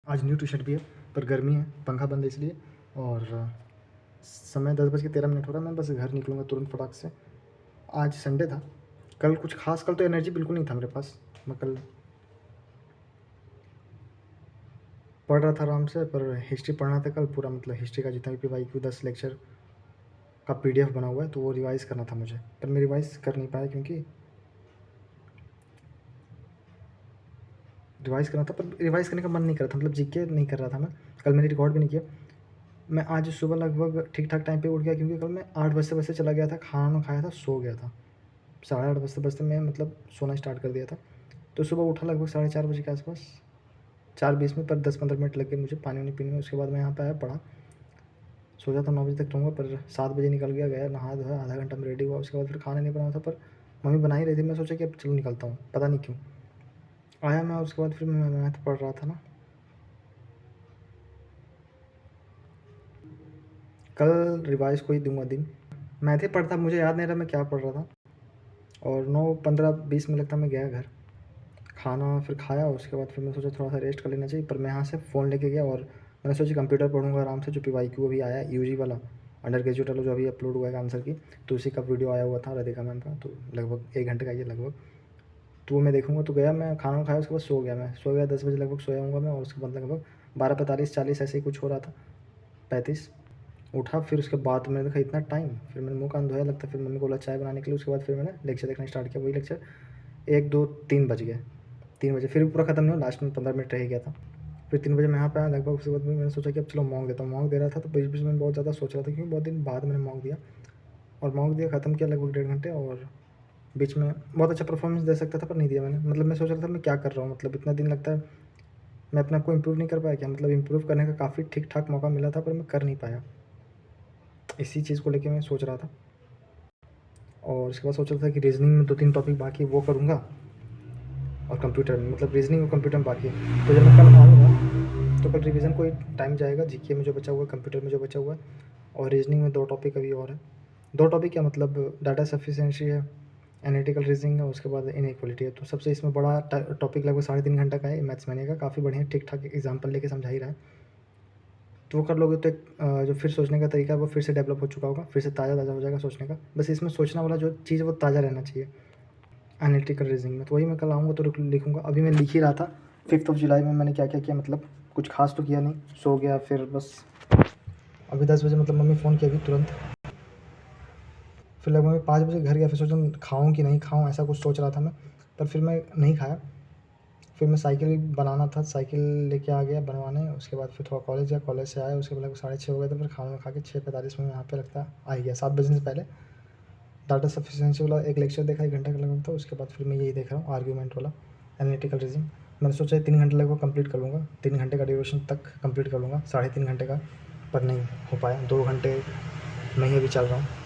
आज new T shirt भी है पर गर्मी है, पंखा बंद है इसलिए। और समय 10:13 हो रहा है। मैं बस घर निकलूँगा तुरंत फटाक से। आज संडे था, कल कुछ खास, कल तो एनर्जी बिल्कुल नहीं था मेरे पास। मैं कल पढ़ रहा था आराम से, पर हिस्ट्री पढ़ना था कल पूरा, मतलब हिस्ट्री का जितना भी PYQ 10 लेक्चर का PDF बना हुआ है, तो वो रिवाइज़ करना था मुझे, पर मैं रिवाइज़ कर नहीं पाया क्योंकि रिवाइज़ करना था, पर रिवाइज़ करने का मन नहीं कर रहा था, मतलब जीके नहीं कर रहा था मैं। कल मैंने रिकॉर्ड भी नहीं किया। मैं आज सुबह लगभग ठीक-ठाक टाइम पे उठ गया क्योंकि कल मैं 8 बजते-बजते चला गया था, खाना खाया था, सो गया था। 8:30 बजते-बजते मैं मतलब सोना स्टार्ट कर दिया था। तो सुबह उठा लगभग 4:30 बजे के आस-पास, 4:20 में, पर 10-15 मिनट लग गए मुझे पानी-वानी पीने में। उसके बाद मैं यहाँ पे आया, पढ़ा। सोचा था 9 बजे तक रहूँगा, पर 7 बजे निकल गया, नहा-धोया, आधा घंटा में रेडी हुआ। उसके बाद फिर खाना नहीं बनाया था, पर मम्मी बना ही रही थी। मैं सोचा कि अब चलो निकलता हूँ, पता नहीं क्यों। आया मैं और उसके बाद फिर मैं मैथ पढ़ रहा था ना। कल रिवाइज़ को ही दूँगा दिन। मैथ ही पढ़ता, मुझे याद नहीं रहा मैं क्या पढ़ रहा था। और 9:15-20 में लगता मैं गया घर। खाना फिर खाया, उसके बाद फिर मैं सोचा थोड़ा सा रेस्ट कर लेना चाहिए, पर मैं यहाँ से फ़ोन लेके गया और मैंने सोचा कंप्यूटर पढ़ूँगा आराम से। जो PYQ अभी आया है UG वाला, अंडर ग्रेजुएट वाला, जो अभी अपलोड हुआ है आंसर की, तो उसी का वीडियो आया हुआ था राधिका मैम का, तो लगभग 1 घंटे का ही है लगभग। तो वो मैं देखूँगा। तो गया मैं, खाना खाया, उसके बाद सो गया। मैं सो गया 10 बजे लगभग सोया हूँगा मैं, और उसके बाद लगभग 12:45-40 ऐसे ही कुछ हो रहा था, 35 उठा। फिर उसके बाद मैंने देखा इतना टाइम, फिर मैंने मुँह कान धोया, लगता है फिर मम्मी को बोला चाय बनाने के लिए। उसके बाद फिर मैंने लेक्चर देखना स्टार्ट किया। वही लेक्चर 1, 2, 3 बज गए। 3 बजे फिर भी पूरा ख़त्म नहीं हुआ, लास्ट में 15 मिनट रह गया था। फिर 3 बजे मैं यहाँ पे आया लगभग। उसके बाद मैंने सोचा कि अब चलो मॉक देता हूँ। मॉक दे रहा था तो बीच-बीच में बहुत ज़्यादा सोच रहा था, क्योंकि बहुत दिन बाद मैंने मॉक दिया। और मॉक दिया, ख़त्म किया लगभग 1.5 घंटे। और बीच में बहुत अच्छा परफॉर्मेंस दे सकता था, पर नहीं दिया मैंने। मतलब मैं सोच रहा था मैं क्या कर रहा हूँ, मतलब इतना दिन लगता है, मैं अपने आप को इम्प्रूव नहीं कर पाया क्या? मतलब इम्प्रूव करने का काफ़ी ठीक-ठाक मौका मिला था, पर मैं कर नहीं पाया। इसी चीज़ को लेके मैं सोच रहा था। और उसके बाद सोच रहा था कि रीज़निंग में 2-3 टॉपिक बाकी है, वो करूँगा। और कंप्यूटर में, मतलब रीज़निंग और कंप्यूटर में बाकी है। तो जब मैं कल आऊँगा तो कल रिवीजन को ही टाइम जाएगा। जीके में जो बचा हुआ है, कंप्यूटर में जो बचा हुआ है, और रीजनिंग में 2 टॉपिक अभी और है। 2 टॉपिक क्या, मतलब डाटा सफिशिएंसी है, एनालिटिकल रीजनिंग है, उसके बाद इनइक्वालिटी है। तो सबसे इसमें बड़ा टॉपिक लगभग 3.5 घंटा का है, मैथ्समैनिया का। काफ़ी बढ़िया ठीक-ठाक एग्जाम्पल लेके समझा ही रहा है। तो वो कर लोगे तो एक जो फिर सोचने का तरीका है वो फिर से डेवलप हो चुका होगा, फिर से ताज़ा-ताज़ा हो जाएगा सोचने का। बस इसमें सोचना वाला जो चीज़ है वो ताज़ा रहना चाहिए एनालिटिकल रीजनिंग में। तो वही मैं कल आऊँगा तो लिखूँगा। अभी मैं लिख ही रहा था 5th जुलाई में मैंने क्या-क्या किया, मतलब कुछ खास तो किया नहीं, सो गया। फिर बस अभी 10 बजे मतलब मम्मी फ़ोन किया अभी तुरंत। फिर लगभग मैं 5 बजे घर गया। फिर सोचा खाऊँ कि नहीं खाऊँ, ऐसा कुछ सोच रहा था मैं, पर फिर मैं नहीं खाया। फिर मैं साइकिल बनाना था, साइकिल लेके आ गया बनवाने। उसके बाद फिर थोड़ा कॉलेज गया, कॉलेज से आया, उसके बाद लगभग 6:30 हो गए थे। फिर खाना खा के 6:45 में यहाँ पे लगता आ ही गया, 7 बजने से पहले। डाटा सफिशिएंसी वाला एक लेक्चर देखा, 1 घंटे का लगभग था। उसके बाद फिर मैं यही देख रहा हूँ, आर्गुमेंट वाला, एनालिटिकल रीजनिंग। मैंने सोचा 3 घंटे लगभग कंप्लीट कर लूँगा, 3 घंटे का ड्यूरेशन तक कंप्लीट कर लूँगा, 3.5 घंटे का, पर नहीं हो पाया। 2 घंटे में ही अभी चल रहा हूँ।